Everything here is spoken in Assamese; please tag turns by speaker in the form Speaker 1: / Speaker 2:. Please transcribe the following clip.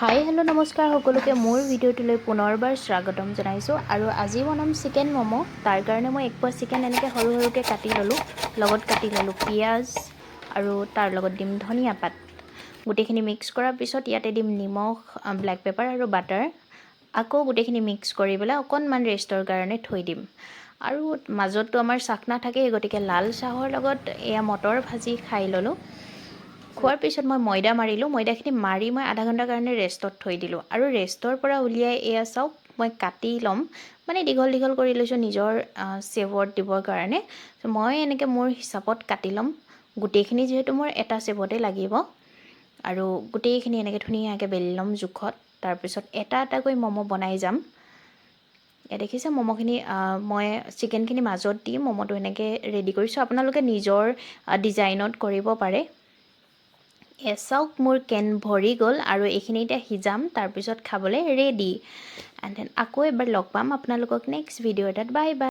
Speaker 1: হাই হেল্ল' নমস্কাৰ সকলোকে মোৰ ভিডিঅ'টোলৈ পুনৰবাৰ স্বাগতম জনাইছোঁ আৰু আজি বনাম চিকেন ম'ম' তাৰ কাৰণে মই এক পোৱা চিকেন এনেকৈ সৰু সৰুকৈ কাটি ল'লোঁ লগত কাটি ল'লোঁ পিঁয়াজ আৰু তাৰ লগত দিম ধনিয়া পাত গোটেইখিনি মিক্স কৰাৰ পিছত ইয়াতে দিম নিমখ ব্লেক পেপাৰ আৰু বাটাৰ আকৌ গোটেইখিনি মিক্স কৰি পেলাই অকণমান ৰেষ্টৰ কাৰণে থৈ দিম আৰু মাজততো আমাৰ চাখনা থাকেই গতিকে লাল চাহৰ লগত এয়া মটৰ ভাজি খাই ল'লোঁ খোৱাৰ পিছত মই ময়দা মাৰিলোঁ ময়দাখিনি মাৰি মই আধা ঘণ্টাৰ কাৰণে ৰেষ্টত থৈ দিলোঁ আৰু ৰেষ্টৰ পৰা উলিয়াই এয়া চাওক মই কাটি ল'ম মানে দীঘল দীঘল কৰি লৈছোঁ নিজৰ চেভত দিবৰ কাৰণে মই এনেকৈ মোৰ হিচাপত কাটি ল'ম গোটেইখিনি যিহেতু মোৰ এটা চেভতে লাগিব আৰু গোটেইখিনি এনেকৈ ধুনীয়াকৈ বেলি ল'ম জোখত তাৰপিছত এটা এটাকৈ ম'ম' বনাই যাম দেখিছে ম'ম'খিনি মই চিকেনখিনি মাজত দি ম'ম'টো এনেকৈ ৰেডি কৰিছোঁ আপোনালোকে নিজৰ ডিজাইনত কৰিব পাৰে চাওক মোৰ কেন ভৰি গ'ল আৰু এইখিনি এতিয়া সিজাম তাৰপিছত খাবলৈ ৰেডি এণ্ড দেন আকৌ এবাৰ লগ পাম আপোনালোকক নেক্সট ভিডিঅ' এটাত বাই বাই